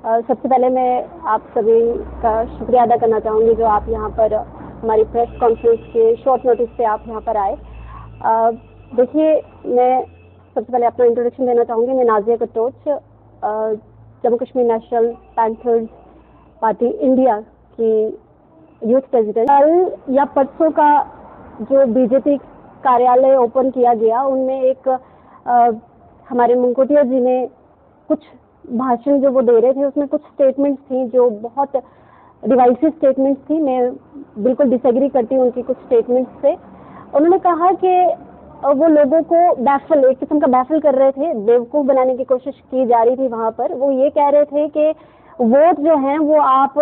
सबसे पहले मैं आप सभी का शुक्रिया अदा करना चाहूँगी जो आप यहाँ पर हमारी प्रेस कॉन्फ्रेंस के शॉर्ट नोटिस पे आप यहाँ पर आए। देखिए, मैं सबसे पहले अपना इंट्रोडक्शन देना चाहूँगी। मैं Nazia Katoch, Jammu Kashmir national panthers party India की यूथ प्रेसिडेंट। कल या परसों का जो बीजेपी कार्यालय ओपन किया गया, उनमें एक हमारे मुंकोटिया जी ने कुछ भाषण जो वो दे रहे थे, उसमें कुछ स्टेटमेंट्स थी जो बहुत डिवाइसिव स्टेटमेंट्स थी। मैं बिल्कुल डिसएग्री करती हूँ उनकी कुछ स्टेटमेंट्स से। उन्होंने कहा कि वो लोगों को एक किस्म का बैफल कर रहे थे, बेवकूफ़ बनाने की कोशिश की जा रही थी वहाँ पर। वो ये कह रहे थे कि वोट जो हैं वो आप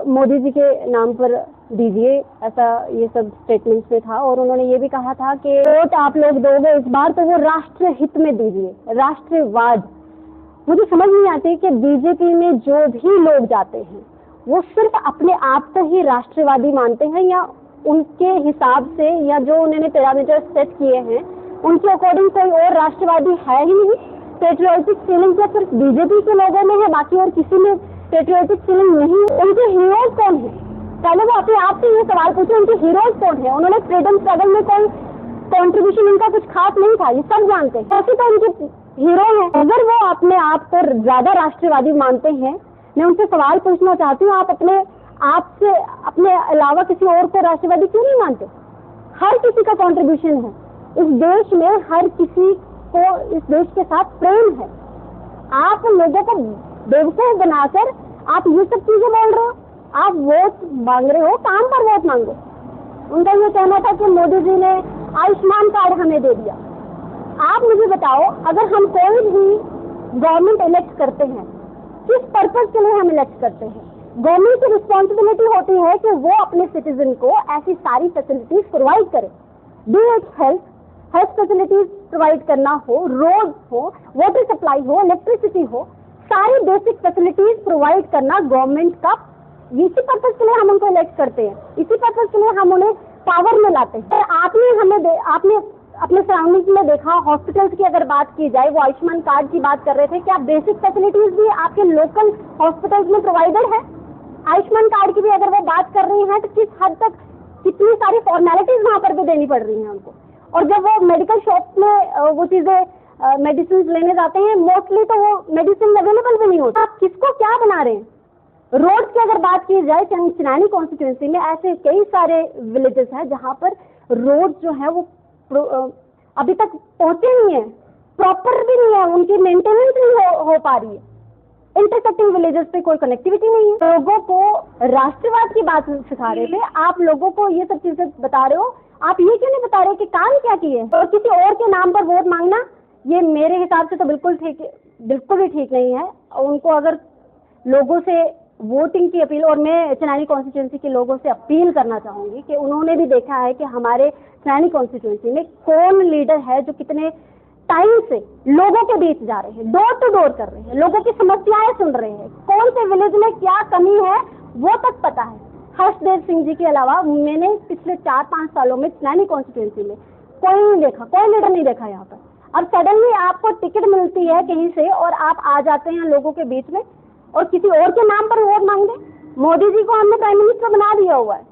मोदी जी के नाम पर दीजिए, ऐसा ये सब स्टेटमेंट्स में था। और उन्होंने ये भी कहा था कि वोट आप लोग दोगे इस बार तो वो राष्ट्र हित में दीजिए, राष्ट्रवाद। मुझे समझ नहीं आती कि बीजेपी में जो भी लोग जाते हैं वो सिर्फ अपने आप को ही राष्ट्रवादी मानते हैं, या उनके हिसाब से या जो उन्होंने पैरामीटर सेट किए हैं उनके अकॉर्डिंग कोई और राष्ट्रवादी है ही नहीं। पेट्रियोटिक फीलिंग क्या सिर्फ बीजेपी के लोगों में है, बाकी और किसी में पेट्रियोटिक फीलिंग नहीं? उनके हीरोज कौन है? पहले वो अपने आप से ये सवाल पूछे, उनके हीरोज कौन है? उन्होंने फ्रीडम स्ट्रगल में कोई कंट्रीब्यूशन उनका कुछ खास नहीं था, ये सब जानते हैं। ऐसे तो उनके हीरो हैं। अगर वो अपने आप को ज्यादा राष्ट्रवादी मानते हैं, मैं उनसे सवाल पूछना चाहती हूँ, आप अपने आप से अपने अलावा किसी और को राष्ट्रवादी क्यों नहीं मानते? हर किसी का कंट्रीब्यूशन है इस देश में, हर किसी को इस देश के साथ प्रेम है। आप लोगों को बेवकूफ बनाकर आप ये सब चीजें बोल रहे हो। आप वोट मांग रहे हो, काम पर वोट मांगो। उनका ये कहना था कि मोदी जी ने आयुष्मान कार्ड हमें दे दिया। आप मुझे बताओ, अगर हम कोई भी गवर्नमेंट इलेक्ट करते हैं, किस पर्पज के लिए हम इलेक्ट करते हैं? गवर्नमेंट की रिस्पॉन्सिबिलिटी होती है कि वो अपने सिटीजन को ऐसी सारी फैसिलिटीज प्रोवाइड करे, B it health facilities provide करना हो, रोड हो, वाटर सप्लाई हो, इलेक्ट्रिसिटी हो, सारी बेसिक फैसिलिटीज प्रोवाइड करना गवर्नमेंट का। इसी पर्पज के लिए हम उनको इलेक्ट करते हैं, इसी पर्पज के लिए हम उन्हें पावर में लाते हैं। आपने अपने सराउंडिंग्स में देखा, हॉस्पिटल्स की अगर बात की जाए, वो आयुष्मान कार्ड की बात कर रहे थे, क्या बेसिक फैसिलिटीज भी आपके लोकल हॉस्पिटल्स में प्रोवाइडेड है? आयुष्मान कार्ड की भी अगर वो बात कर रही हैं तो किस हद तक, कितनी सारी फॉर्मेलिटीज वहां पर भी देनी पड़ रही हैं उनको। और जब वो मेडिकल शॉप में वो चीजें मेडिसिन लेने जाते हैं, मोस्टली तो वो मेडिसिन अवेलेबल भी नहीं होता। आप किसको क्या बना रहे हैं? रोड की अगर बात की जाए, चिनानी कॉन्स्टिट्यूंसी में ऐसे कई सारे विलेजेस हैं जहां पर रोड जो है वो अभी तक पहुंचे नहीं है, प्रॉपर भी नहीं है, उनकी मेंटेनेंस नहीं हो पा रही है। इंटरसेक्टिंग विलेजेस पे कोई कनेक्टिविटी नहीं है। लोगों को राष्ट्रवाद की बात सिखा रहे थे, आप लोगों को ये सब चीजें बता रहे हो। आप ये क्यों नहीं बता रहे कि काम क्या किए और किसी और के नाम पर वोट मांगना, ये मेरे हिसाब से तो बिल्कुल भी ठीक नहीं है। उनको अगर लोगों से वोटिंग की अपील, और मैं चिनानी कॉन्स्टिट्यूंसी के लोगों से अपील करना चाहूंगी कि उन्होंने भी देखा है कि हमारे चिनानी कॉन्स्टिट्यूंसी में कौन लीडर है जो कितने टाइम से लोगों के बीच जा रहे हैं, डोर टू डोर कर रहे हैं, लोगों की समस्याएं सुन रहे हैं, कौन से विलेज में क्या कमी है वो तक पता है। हर्षदेव सिंह जी के अलावा मैंने पिछले 4-5 सालों में चिनानी कॉन्स्टिट्यूंसी में कोई नहीं देखा, कोई लीडर नहीं देखा यहाँ पर। अब सडनली आपको टिकट मिलती है कहीं से और आप आ जाते हैं लोगों के बीच में और किसी और के नाम पर वोट मांगते। मोदी जी को हमने प्राइम मिनिस्टर बना दिया हुआ है,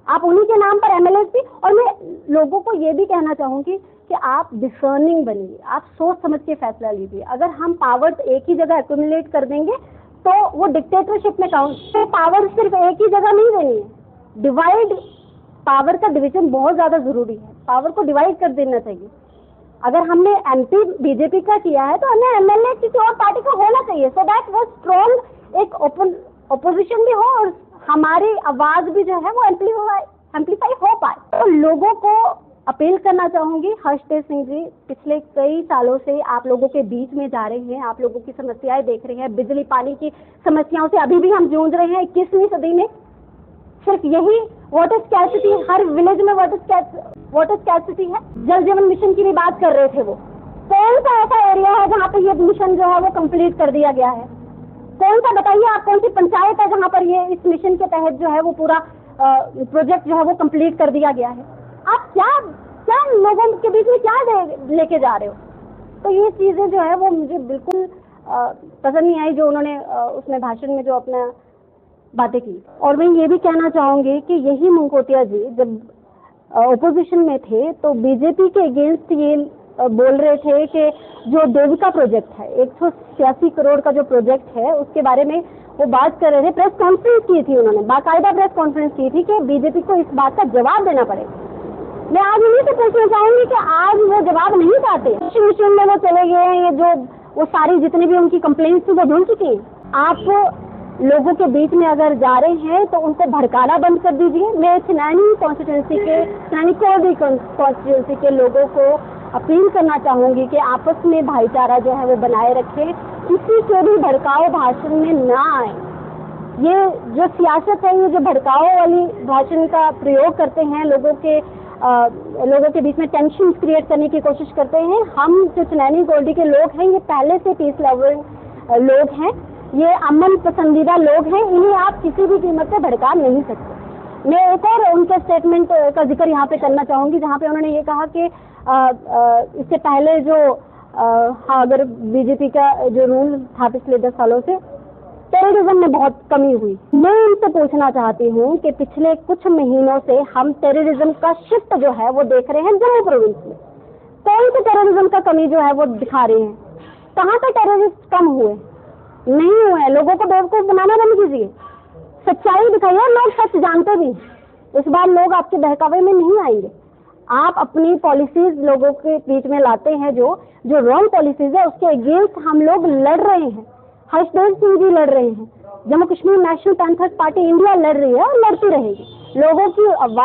आप उन्हीं के नाम पर एमएलए भी। और मैं लोगों को ये भी कहना चाहूंगी कि आप डिसर्निंग बनिए, आप सोच समझ के फैसला लीजिए। अगर हम पावर्स एक ही जगह एक्यूमुलेट कर देंगे तो वो डिक्टेटरशिप में काउंट। पावर सिर्फ एक ही जगह नहीं देनी है, डिवाइड, पावर का डिवीजन बहुत ज्यादा जरूरी है, पावर को डिवाइड कर देना चाहिए। अगर हमने एमपी बीजेपी का किया है तो हमें एमएलए किसी और पार्टी का होना चाहिए, सो दैट वो स्ट्रॉन्ग एक ओपोजिशन भी हो और हमारी आवाज भी जो है वो एम्पलीफाई हो पाए। तो लोगों को अपील करना चाहूंगी, हर्षदेव सिंह जी पिछले कई सालों से आप लोगों के बीच में जा रहे हैं, आप लोगों की समस्याएं देख रहे हैं, बिजली पानी की समस्याओं से अभी भी हम जूझ रहे हैं 21वीं सदी में। सिर्फ यही वाटर स्कैर्सिटी, हर विलेज में वाटर स्कैर्सिटी है। जल जीवन मिशन की भी बात कर रहे थे, वो कौन सा ऐसा एरिया है जहाँ पे ये मिशन जो है वो कंप्लीट कर दिया गया है? कौन सा बताइए आप, कौन सी पंचायत है जहाँ पर ये इस मिशन के तहत जो है वो पूरा प्रोजेक्ट जो है वो कंप्लीट कर दिया गया है? आप क्या लोगों के बीच में क्या लेके जा रहे हो? तो ये चीजें जो है वो मुझे बिल्कुल पसंद नहीं आई जो उन्होंने उसमें भाषण में जो अपना बातें की। और मैं ये भी कहना चाहूँगी कि यही मुंगकोटिया जी जब ओपोजिशन में थे तो बीजेपी के अगेंस्ट ये बोल रहे थे कि जो देविका प्रोजेक्ट है 186 करोड़ का जो प्रोजेक्ट है उसके बारे में वो बात कर रहे थे। प्रेस कॉन्फ्रेंस की थी उन्होंने, बाकायदा प्रेस कॉन्फ्रेंस की थी कि बीजेपी को इस बात का जवाब देना पड़ेगा। मैं आज उन्हीं से पूछना चाहूंगी कि आज वो जवाब नहीं चाहते, मिशन में वो चले गए हैं, ये जो वो सारी जितनी भी उनकी कंप्लेंट्स थी वो ढूंढ चुकी हैं। आप लोगों के बीच में अगर जा रहे हैं तो उनको भड़काना बंद कर दीजिए। मैं छिनानी कॉन्स्टिट्यूंसी के, छिनानी कोडी कॉन्स्टिट्यूंसी के लोगों को अपील करना चाहूंगी कि आपस में भाईचारा जो है वो बनाए रखें, किसी के भी भड़काऊ भाषण में ना आए। ये जो सियासत है, ये जो भड़काऊ वाली भाषण का प्रयोग करते हैं, लोगों के बीच में टेंशन क्रिएट करने की कोशिश करते हैं। हम जो छिनानी कोडी के लोग हैं ये पहले से पीस लवर लोग हैं, ये अमन पसंदीदा लोग हैं, इन्हें आप किसी भी कीमत पे भड़का नहीं सकते। मैं एक और उनके स्टेटमेंट का जिक्र यहाँ पे करना चाहूँगी जहाँ पे उन्होंने ये कहा कि इससे पहले जो अगर बीजेपी का जो रूल था पिछले 10 सालों से टेररिज्म में बहुत कमी हुई। मैं इनसे पूछना चाहती हूँ कि पिछले कुछ महीनों से हम टेररिज्म का शिफ्ट जो है वो देख रहे हैं जम्मू प्रोविंस में। कौन से टेररिज्म का कमी जो है वो दिखा रहे हैं? कहाँ पे टेररिस्ट कम हुए? नहीं हुए। लोगों को बेवकूफ बनाना बंद कीजिए, सच्चाई दिखाइए। लोग सच जानते भी, इस बार लोग आपके बहकावे में नहीं आएंगे। आप अपनी पॉलिसीज लोगों के बीच में लाते हैं, जो रॉन्ग पॉलिसीज है उसके अगेंस्ट हम लोग लड़ रहे हैं। हर्षदेव सिंह जी लड़ रहे हैं, Jammu Kashmir national panthers party India लड़ रही है और लड़ती रहेगी। लोगों की आवाज